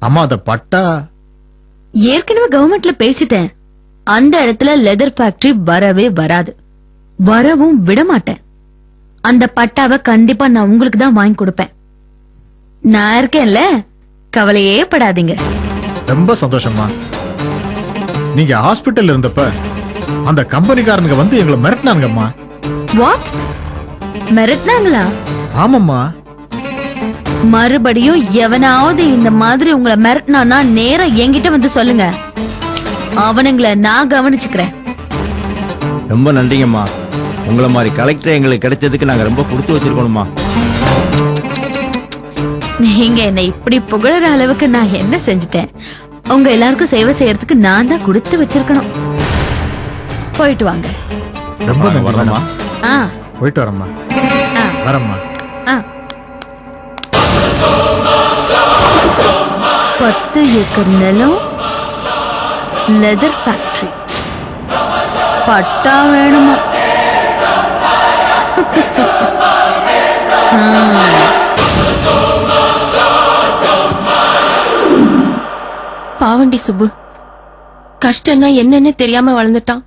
அம்மா அத பட்டா ஏற்கனவே கவர்மெண்ட்ல பேசிட்டேன். அந்த இடத்துல லெதர் ஃபேக்டரி வரவே வராது, வரவும் விட மாட்டேன். அந்த பட்டாவை கண்டிப்பா நான் உங்களுக்கு தான் வாங்கி கொடுப்பேன். நான் இருக்கேன்ல, கவலையே படாதீங்க. ரொம்ப சந்தோஷமா. நீங்க ஹாஸ்பிட்டல் இருந்தப்ப அந்த கம்பெனிக்காரனுங்க வந்து எங்களை மிரட்டினாங்கம்மா. வாட்? மிரட்டினாங்களா? ஆமாம்மா. மறுபடியும் எவனாவது இந்த மாதிரி உங்களை மிரட்டினானா நேரா என்கிட்ட வந்து சொல்லுங்க, அவனுங்களை நான் கவனிச்சுக்கிறேன். ரொம்ப நன்றிங்கம்மா. உங்களை மாதிரி கலெக்டர் எங்களுக்கு கிடைச்சதுக்கு நாங்க ரொம்ப கொடுத்து வச்சிருக்கோம்மா. நீங்க என்ன இப்படி புகழற அளவுக்கு நான் என்ன செஞ்சுட்டேன்? உங்க எல்லாருக்கும் சேவை செய்யறதுக்கு நான் தான் கொடுத்து வச்சிருக்கணும். போயிட்டு வாங்க. ரொம்ப வரமா. போயிட்டு வரம்மா. வரம்மா. 10 ஏக்கர் நிலம், லெதர் ஃபேக்டரி, பட்டா வேணுமா? பாவண்டி சுப்பு கஷ்டம்னா என்னன்னு தெரியாம வளர்ந்துட்டான்.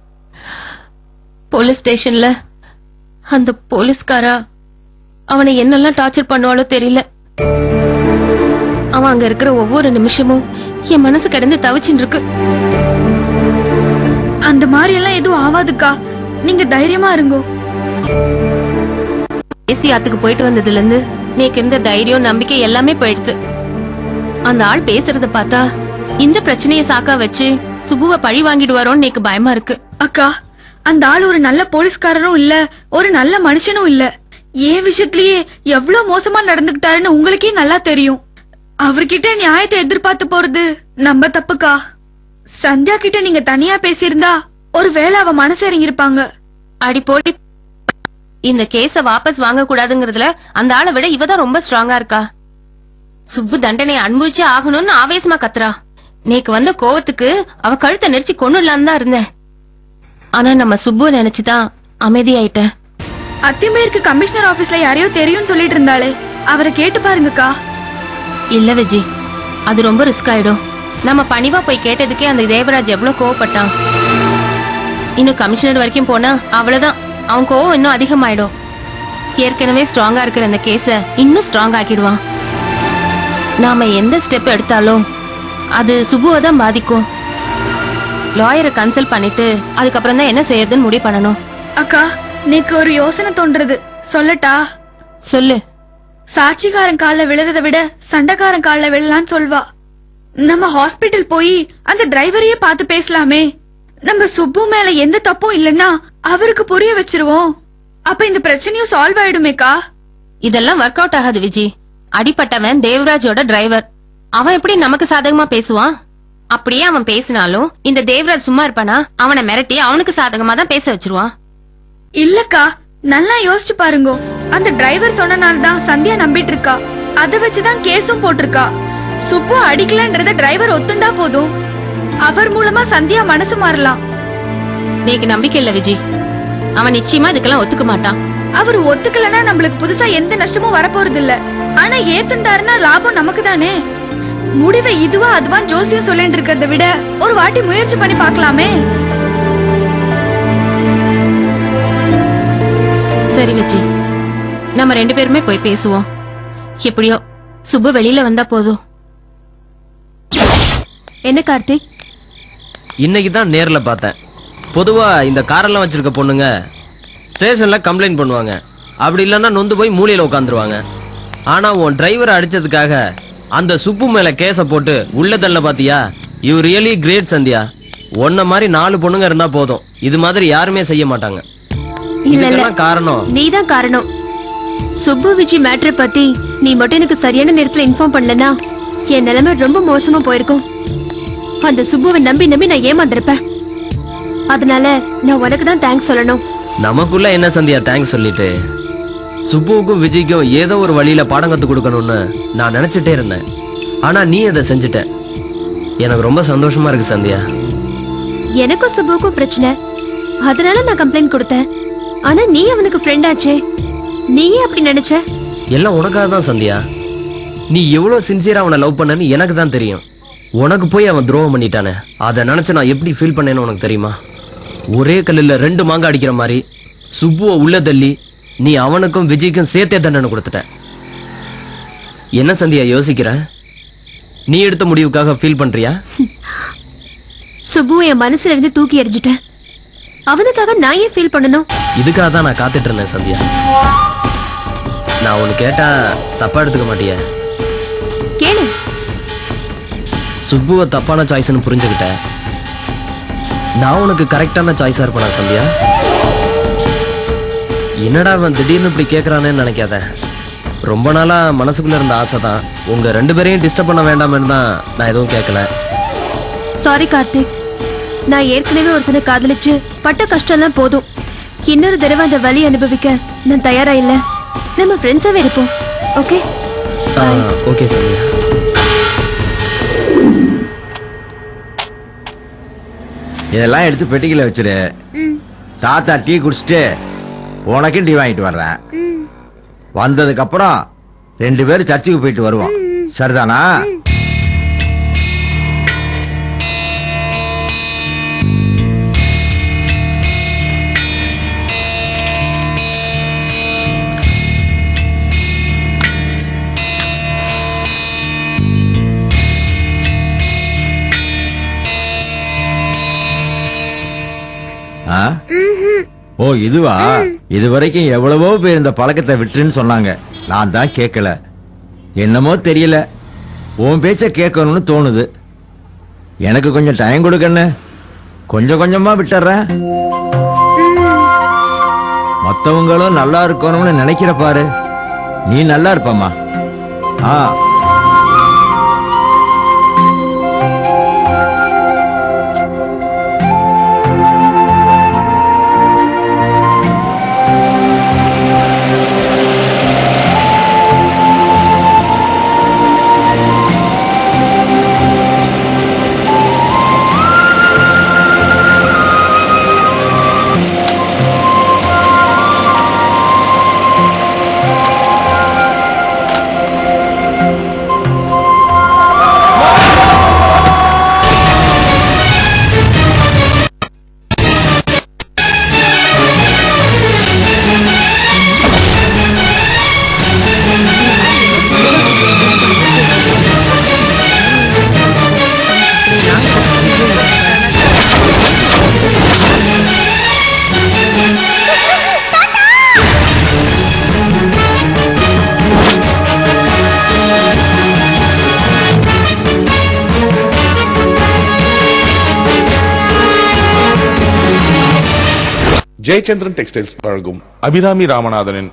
போலீஸ் ஸ்டேஷன்ல அந்த போலீஸ்காரா அவனை என்னெல்லாம் டார்ச்சர் பண்ணுவாளோ தெரியல. அவன் அங்க இருக்கிற ஒவ்வொரு நிமிஷமும் என் மனசு கிடந்து தவிச்சுட்டு இருக்கு. அந்த மாதிரி எல்லாம் எதுவும் ஆவாதுக்கா, நீங்க தைரியமா இருங்கோ. ஏசி ஆத்துக்கு போயிட்டு வந்ததுல இருந்து நேக்கு இருந்த தைரியம் நம்பிக்கை எல்லாமே போயிடுது. அந்த ஆள் பேசுறத பார்த்தா இந்த பிரச்சனையை சாக்கா வச்சு சுபுவ பழி வாங்கிட்டு வரோன்னு நேக்கு பயமா இருக்கு. அக்கா, அந்த ஆள் ஒரு நல்ல போலீஸ்காரரும் இல்ல, ஒரு நல்ல மனுஷனும் இல்ல. ஏன் விஷயத்திலேயே எவ்வளவு மோசமா நடந்துகிட்டாருன்னு உங்களுக்கே நல்லா தெரியும். அவர்கிட்ட நியாயத்தை எதிர்பார்த்து போறது நம்ம தப்புக்கா. சந்தியா கிட்ட நீங்க தனியா பேசியிருந்தா ஒருவேளை அவ மனசு இறங்கிருப்பாங்க. அடி போடி, இந்த கேஸ வாபஸ் வாங்க கூடாதுங்கிறதுல அந்த ஆளை விட இவதான் ரொம்ப ஸ்ட்ராங்கா இருக்கா. சுப்பு தண்டனை அனுபவிச்சே ஆகணும்னு ஆவேசமா கத்துறா. நேக்கு வந்த கோவத்துக்கு அவ கழுத்தை நெரிச்சு கொன்னுடலான்னு தான் இருந்தேன். ஆனா நம்ம சுப்பு நினைச்சுதான் அமைதியாயிட்டேன். அத்திம்பேருக்கு கமிஷனர் ஆபீஸ்ல யாரையோ தெரியும் சொல்லிட்டு இருந்தாளே, அவரை கேட்டு பாருங்கக்கா. இல்ல விஜி, அது ரொம்ப ரிஸ்க் ஆயிடும். நம்ம பணிவா போய் கேட்டதுக்கே அந்த தேவராஜ் எவ்வளவு கோவப்பட்டான். இன்னும் கமிஷனர் வரைக்கும் போனா அவ்வளவுதான், அவன் கோவம் இன்னும் அதிகமாயிடும். ஏற்கனவே ஸ்ட்ராங்கா இருக்கிற அந்த கேஸ இன்னும் ஸ்ட்ராங் ஆக்கிடுவான். நாம எந்த ஸ்டெப் எடுத்தாலும் அது சுபுவை தான் பாதிக்கும். லாயரை கன்சல்ட் பண்ணிட்டு அதுக்கப்புறம் தான் என்ன செய்யறதுன்னு முடிவு பண்ணணும். அக்கா, நீக்கு ஒரு யோசனை தோன்றது, சொல்லட்டா? சொல்லு. சாட்சிக்காரன் கால்ல விழுறதை விட சண்டைக்காரன் கால்ல விழலான்னு சொல்வா. நம்ம ஹாஸ்பிட்டல் போய் அந்த டிரைவரையே பார்த்து பேசலாமே. நம்ம சுப்பு மேல எந்த தப்பும் இல்லன்னா அவருக்கு புரிய வச்சிருவோம். அப்ப இந்த பிரச்சனையும் சால்வ் ஆயிடுமேக்கா. இதெல்லாம் ஒர்க் அவுட் ஆகாது விஜி. அடிப்பட்டவன் தேவராஜோட டிரைவர், அவன் எப்படி நமக்கு சாதகமா பேசுவான்? அப்படியே அவன் பேசினாலும் இந்த தேவராஜ் சும்மா இருப்பானா? அவனை மிரட்டி அவனுக்கு சாதகமா தான் பேச வச்சிருவான். இல்லக்கா, நல்லா யோசிச்சு பாருங்க. அந்த டிரைவர் சொன்னனால்தான் சந்தியா நம்பிட்டு இருக்கா. அத வச்சுதான் கேஸும் போட்டிருக்கா. சுப்பு அடிக்கலன்றத டிரைவர் ஒத்துண்டா போதும், அவர் மூலமா சந்தியா மனசு மாறலாம். நீக்கு நம்பிக்கை இல்ல விஜி, அவன் நிச்சயமா இதுக்கெல்லாம் ஒத்துக்க மாட்டான். அவர் ஒத்துக்கலன்னா நம்மளுக்கு புதுசா எந்த நஷ்டமும் வரப்போறது இல்ல. ஆனா ஏத்துண்டாருன்னா லாபம் நமக்கு தானே. முடிவை இதுவா அதுவா ஜோசியம் சொல்லிட்டு இருக்கிறத விட ஒரு வாட்டி முயற்சி பண்ணி பாக்கலாமே. சரி விஜி, நம்ம 2 பேருமே போய் பேசுவோம். எப்படியோ சுப்பு வெளியில வந்தா போதும். என்ன கார்த்திக்? இன்னைக்கு தான் நேர்ல பார்த்தேன். பொதுவா இந்த காரெல்லாம் வச்சிருக்க பொண்ணுங்க ஸ்டேஷன்ல கம்ப்ளைண்ட் பண்ணுவாங்க, அப்படி இல்லன்னா நொந்து போய் மூலையில உட்காந்துருவாங்க. ஆனா உன் டிரைவரை அடிச்சதுக்காக அந்த சுப்பு மேல கேஸ போட்டு உள்ள தள்ள பாத்தியா? You really great Sandhya. உன்ன மாதிரி 4 பொண்ணுங்க இருந்தா போதும், இது மாதிரி யாருமே செய்ய மாட்டாங்க. இதுக்கெல்லாம் காரணம் நீதான் காரணம். சுப்பு விஜி மேட்டரை பத்தி நீ மட்டும் எனக்கு சரியான நேரத்துல இன்ஃபார்ம் பண்ணலனா என் நிலைமை ரொம்ப மோசமா போயிருக்கும். அந்த சுப்புவை நம்பி நான் ஏமாந்திருப்பேன். அதனால நான் உனக்கு தான் தேங்க்ஸ் சொல்லணும். நமக்குள்ள என்ன சந்தியா தேங்க்ஸ் சொல்லிட்டு, சுப்புவுக்கும் விஜய்க்கும் ஏதோ ஒரு வழியில பாடம் கத்து கொடுக்கணும்னு நான் நினைச்சிட்டே இருந்தேன். ஆனா நீ அதை செஞ்சுட்ட. எனக்கு ரொம்ப சந்தோஷமா இருக்கு சந்தியா. எனக்கும் சுப்புவுக்கும் பிரச்சனை, அதனால நான் கம்ப்ளைண்ட் கொடுத்தேன். ஆனா நீ அவனுக்கு ஃப்ரெண்ட் ஆச்சே, நீயே அப்படி நினைச்ச? எல்லாம் உனக்காக தான் சந்தியா. நீ எவ்வளவு சின்சியரா அவனை லவ் பண்ணன்னு எனக்கு தான் தெரியும். உனக்கு போய் அவன் துரோகம் பண்ணிட்டானே, அதை நினைச்சு நான் எப்படி ஃபீல் பண்ணேன்னு உனக்கு தெரியுமா? ஒரே கல்லுல 2 மாங்காய் அடிக்கிற மாதிரி சுப்புவை உள்ள தள்ளி நீ அவனுக்கும் விஜய்க்கும் சேர்த்தே தண்டனை கொடுத்துட்ட. என்ன சந்தியா யோசிக்கிற? நீ எடுத்த முடிவுக்காக ஃபீல் பண்றியா? சுப்புவை என் மனசுல இருந்து தூக்கி எறிஞ்சிட்டேன். அவனுக்காக நான் ஏன் ஃபீல் பண்ணணும்? இதுக்காக தான் நான் காத்துட்டு இருந்தேன் சந்தியா. நான் ஒன்னு கேட்டா தப்பா எடுத்துக்க மாட்டிய? கேளு. சுப்புவ தப்பான சாய்ஸ்னு புரிஞ்சுக்கிட்டேன். நான் உனக்கு கரெக்டான சாய்ஸா இருப்பேனா சந்தியா? என்னடா அவன் திடீர்னு இப்படி கேட்கறானேன்னு நினைக்காத. ரொம்ப நாளா மனசுக்குள்ள இருந்த ஆசை தான். உங்க 2 பேரையும் டிஸ்டர்ப் பண்ண வேண்டாம்னு தான் நான் எதுவும் கேட்கல. சாரி கார்த்திக், நான் ஏற்கனவே ஒருத்தனை காதலிச்சு பட்ட கஷ்டம்லாம் போதும். இன்னொரு தடவை அந்த வலி அனுபவிக்க நான் தயாரா இல்ல. நம்ம ஃப்ரெண்ட்ஸாவே இருப்போம். Okay okay Sandhya. இதெல்லாம் எடுத்து பெட்டிக்கல வச்சிரு. தாத்தா டீ குடிச்சிட்டு உனக்கும் டீ வாங்கிட்டு வர்றேன். வந்ததுக்கு அப்புறம் 2 பேரும் சர்ச்சுக்கு போயிட்டு வருவோம். சரிதானா? ஓ இதுவா? இதுவரைக்கும் எவ்வளவோ பேர் இந்த பழக்கத்தை விட்டுன்னு சொன்னாங்க. நான் தான் கேட்கல. என்னமோ தெரியல, உன் பேச்ச கேட்கணும்னு தோணுது. எனக்கு கொஞ்சம் டைம் கொடுக்கன்னு கொஞ்சம் கொஞ்சமா விட்டுறேன். மத்தவங்களும் நல்லா இருக்கணும்னு நினைக்கிற பாரு, நீ நல்லா இருப்பம்மா. ஜெயச்சந்திரன் டெக்ஸ்டைல்ஸ் வழங்கும் அபிராமி ராமநாதனின்